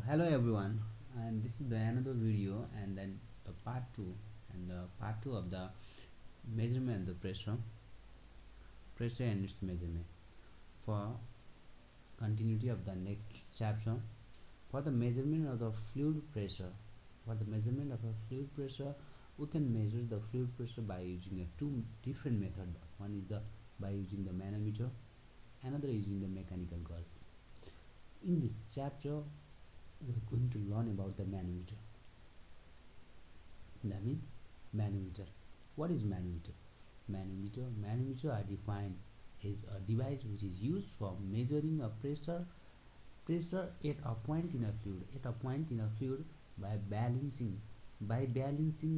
Hello everyone, and this is the another video and then the part 2 and the part 2 of the measurement of the pressure and its measurement. For continuity of the next chapter, for the measurement of the fluid pressure, we can measure the fluid pressure by using two different methods. One is the by using the manometer, another is using the mechanical gauge. In this chapter, we are going to learn about the manometer. That means manometer. What is manometer? Manometer are defined as a device which is used for measuring a pressure at a point in a fluid by balancing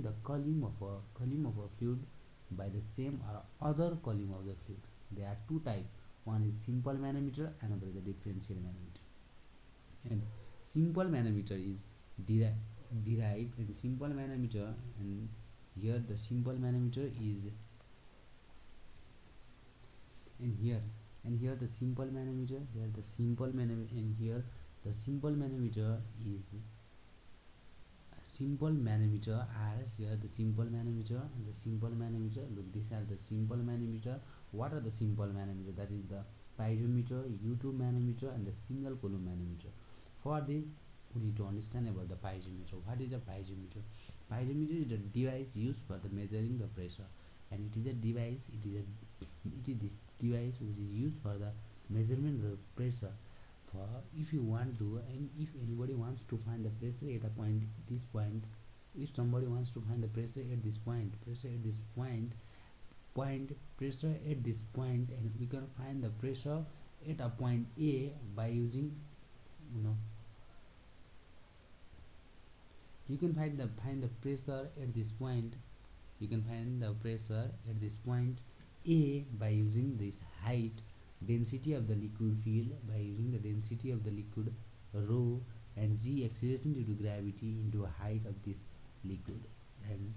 the column of a fluid by the same or other column of the fluid. There are two types. One is simple manometer, another is the differential manometer. And simple manometer is derived in simple manometer, and here the simple manometer is and here the simple manometer and here the simple manometer is simple manometer are here the simple manometer and the simple manometer. Look, these are the simple manometer. What are the simple manometer? That is the piezometer, U2 manometer, and the single column manometer. For this, we need to understand about the piezometer. What is a piezometer? Piezometer is a device used for the measuring the pressure, and it is a device. It is this device which is used for the measurement of the pressure. For if you want to, and if anybody wants to find the pressure at a point, this point, if somebody wants to find the pressure at this point, pressure at this point, and we can find the pressure at a point A by using, you can find the pressure at this point. You can find the pressure at this point A by using this height, density of the liquid field, by using the density of the liquid rho, and g acceleration due to gravity into a height of this liquid. And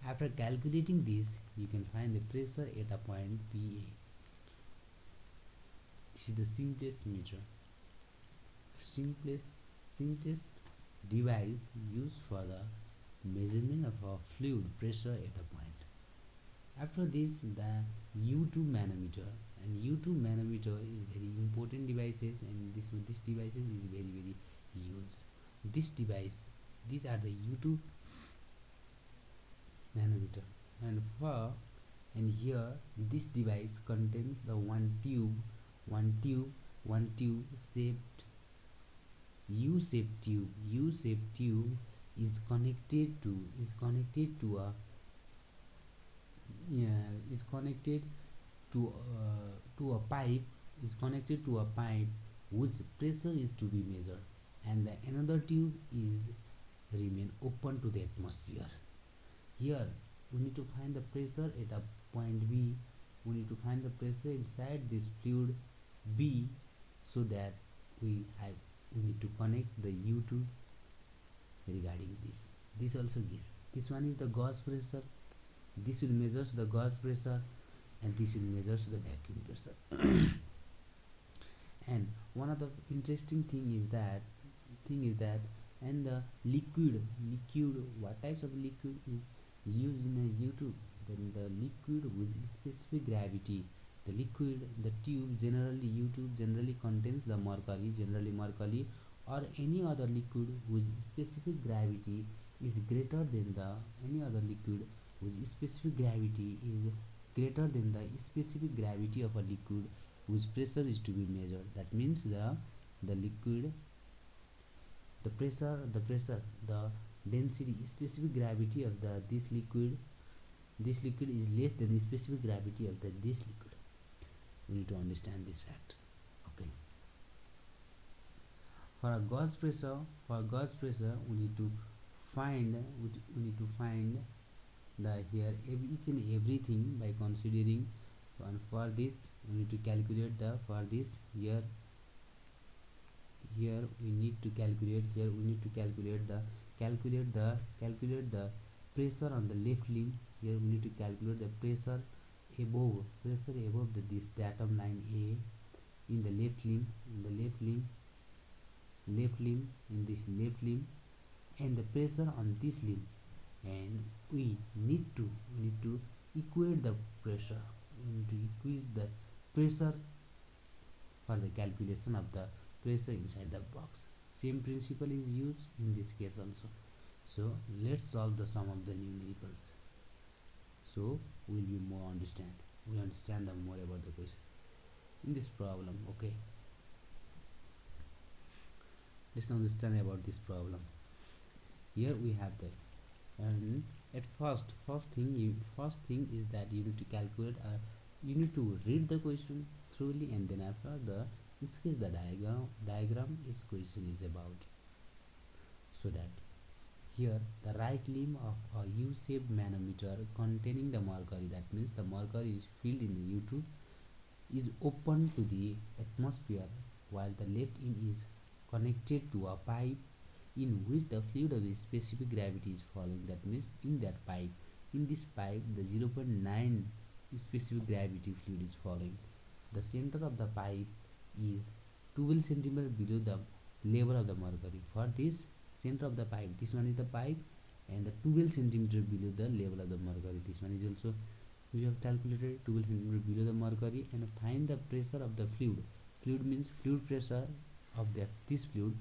after calculating this, you can find the pressure at a point PA. This is the simplest device used for the measurement of a fluid pressure at a point. After this, the U2 manometer, and U2 manometer is very important devices, and this devices is very used. These are the U2 manometer, and here this device contains the one tube shaped U-shaped tube is connected to a pipe, whose pressure is to be measured, and the another tube is remain open to the atmosphere. Here we need to find the pressure at a point B. We need to find the pressure inside this fluid B, so that we need to connect the U2 regarding this also gives. This one is the gauge pressure. This will measures the gauge pressure, and this will measures the vacuum pressure. And one of the interesting thing is that and the liquid, what types of liquid is used in a U2? Then the liquid with specific gravity, the tube, generally U2 generally contains the mercury, or any other liquid whose specific gravity is greater than the specific gravity of a liquid whose pressure is to be measured. That means the liquid, the density, specific gravity of this liquid is less than the specific gravity of this liquid. We need to understand this fact. Okay. For a gauge pressure, we need to find the here each and everything by considering. And for this we need to calculate the we need to calculate the pressure on the left limb. Here we need to calculate the pressure above this datum line A in the left limb, left limb, in this left limb, and the pressure on this limb, and we need to equate the pressure. We need to equate the pressure for the calculation of the pressure inside the box. Same principle is used in this case also. So let's solve the sum of the numericals, so we'll be more understand, we understand the more about the question in this problem. Okay, let's now understand about this problem. Here we have the, and at first thing is that you need to calculate, you need to read the question thoroughly, and then after the sketch the diagram is question is about. So that here the right limb of a U-shaped manometer containing the mercury, that means the mercury is filled in the U2, is open to the atmosphere, while the left end is connected to a pipe in which the fluid of the specific gravity is following. That means in that pipe, in this pipe, the 0.9 specific gravity fluid is following. The center of the pipe is 12 centimeter below the level of the mercury. For this center of the pipe, this one is the pipe, and the 12 centimeter below the level of the mercury. This one is also, we have calculated 12 centimeter below the mercury, and find the pressure of the fluid. Fluid means fluid pressure of this fluid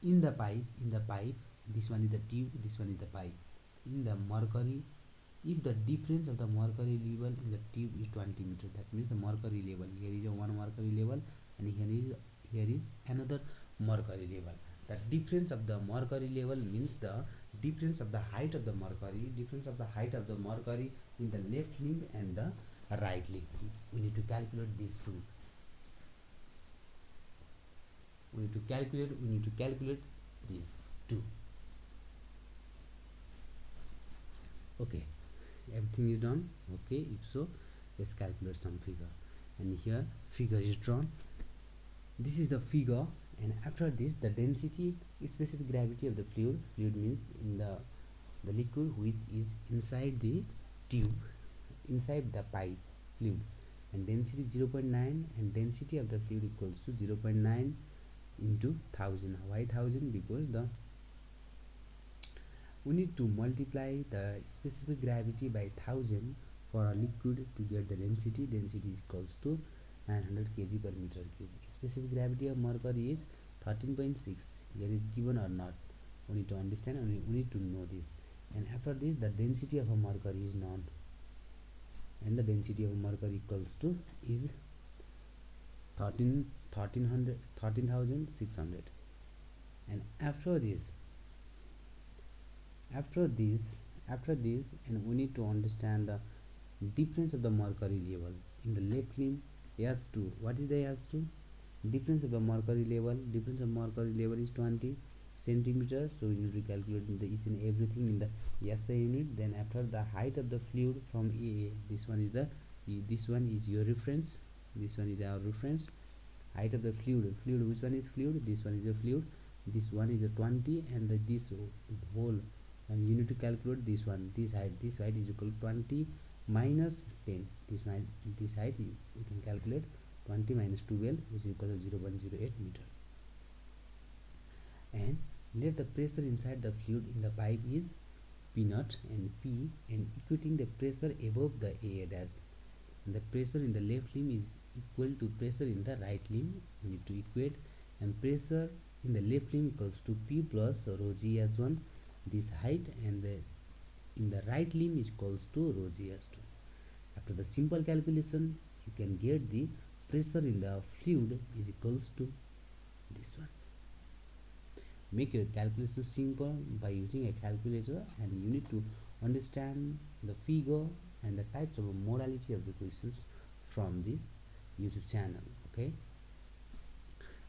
in the pipe. This one is the tube, this one is the pipe. In the mercury, if the difference of the mercury level in the tube is 20 meter, that means the mercury level, here is a one mercury level, and here is another mercury level. The difference of the mercury level means the difference of the height of the mercury, in the left limb and the right limb. We need to calculate these two. We need to calculate these two. Okay, everything is done. Okay, if so, let's calculate some figure, and here figure is drawn. This is the figure, and after this the density, specific gravity of the fluid means in the liquid which is inside the tube, inside the pipe fluid, and density 0.9, and density of the fluid equals to 0.9 into 1000. Why 1000? Because the we need to multiply the specific gravity by 1000 for a liquid to get the density. Density is equals to 900 kg per meter cube. Specific gravity of mercury is 13.6. Here is given or not, we need to understand, and we need to know this. And after this, the density of a mercury is known, and the density of mercury equals to is 13,600. And after this, and we need to understand the difference of the mercury level in the left limb. H2, what is the H2? Difference of the mercury level, is 20 centimeters. So we need to calculate the each and everything in the SI unit. Then after the height of the fluid from AA, this one is your reference, this one is our reference. Height of the fluid, which one is fluid? This one is a fluid, this one is a 20, and this whole, and you need to calculate this one, this height is equal to 20 minus 10. This height you can calculate 20 minus 12, which is equal to 0.08 meter. And let the pressure inside the fluid in the pipe is P naught and P, and equating the pressure above the AA dash. And the pressure in the left limb is equal to pressure in the right limb. We need to equate, and pressure in the left limb equals to P plus rho g as 1, this height, and in the right limb is equals to rho g as 2. After the simple calculation, you can get the pressure in the fluid is equals to this one. Make your calculation simple by using a calculator, and you need to understand the figure and the types of modality of the questions from this YouTube channel. Okay,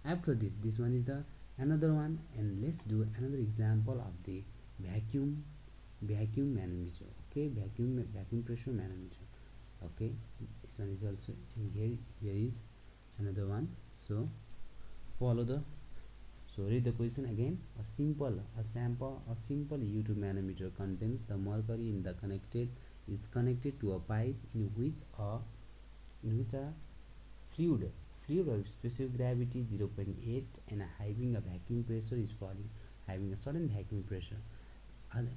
after this one is the another one, and let's do another example of the vacuum manometer. Okay, vacuum pressure manometer. Okay, this one is also here is another one. So follow the, so read the question again. A simple U2 manometer contains the mercury in the connected to a pipe in which a fluid fluid of specific gravity 0.8 and having a vacuum pressure is falling, having a sudden vacuum pressure. And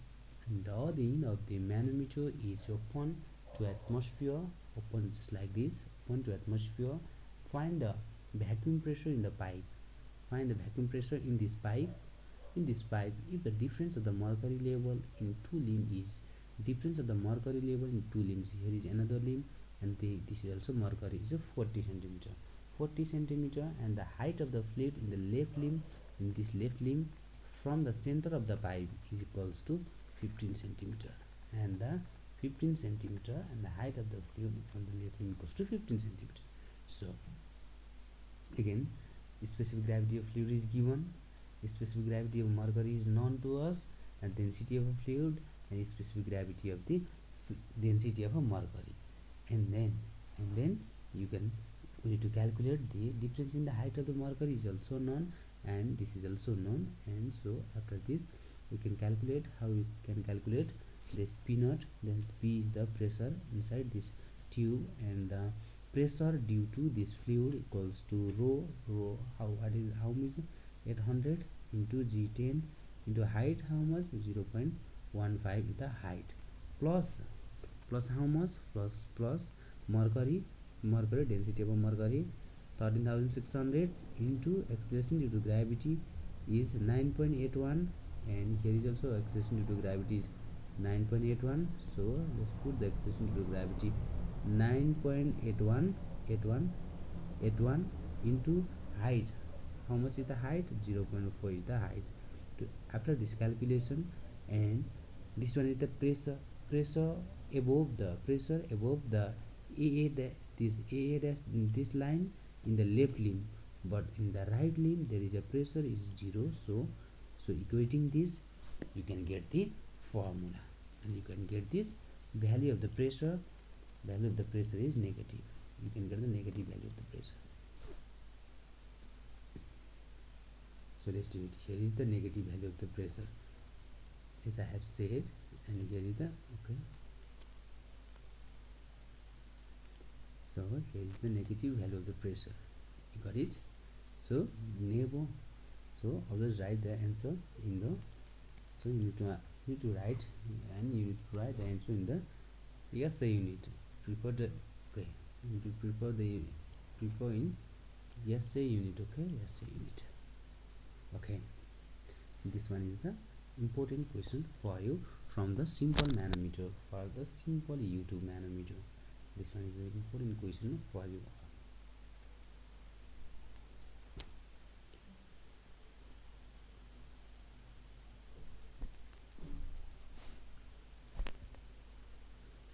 the other end of the manometer is open to atmosphere, open just like this, open to atmosphere. Find the vacuum pressure in the pipe. Find the vacuum pressure in this pipe. In this pipe, if the difference of the mercury level in two limb is difference of the mercury level in two limbs, here is another limb, and this is also mercury, is a 40 centimeter. 40 centimeter, and the height of the fluid in the left limb, in this left limb, from the center of the pipe is equals to 15 centimeter, and the 15 centimeter, and the height of the fluid from the left limb equals to 15 centimeter. So again, specific gravity of fluid is given, specific gravity of mercury is known to us, and density of a fluid, and specific gravity of the density of a mercury, and then you can, we need to calculate the difference in the height of the mercury is also known, and this is also known. And so after this we can calculate, how we can calculate this P naught, then P is the pressure inside this tube, and the pressure due to this fluid equals to rho, how what is, how much, 800 into G10 into height, how much, 0.15 is the height, plus how much, plus mercury density of mercury 13,600 into acceleration due to gravity is 9.81, and here is also acceleration due to gravity is 9.81. so let's put the acceleration due to gravity 9.81 into height, how much is the height, 0.4 is the height. After this calculation, and this one is the pressure above the this AA dash, this line in the left limb, but in the right limb there is a pressure is 0. So equating this, you can get the formula, and you can get this value of the pressure. Value of the pressure is negative. You can get the negative value of the pressure. So let's do it. Here is the negative value of the pressure, as I have said, and here is the okay. So here is the negative value of the pressure. You got it? So never. So always write the answer in the. So you need to write, and you need to write the answer in the SI unit. Prepare the okay. You need to prepare in SI unit. Okay, SI unit. Okay. This one is the important question for you from the simple manometer, for the simple YouTube manometer. This one is an important question for you.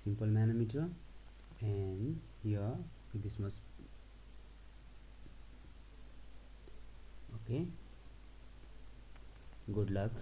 Simple manometer, and here this must okay. Good luck.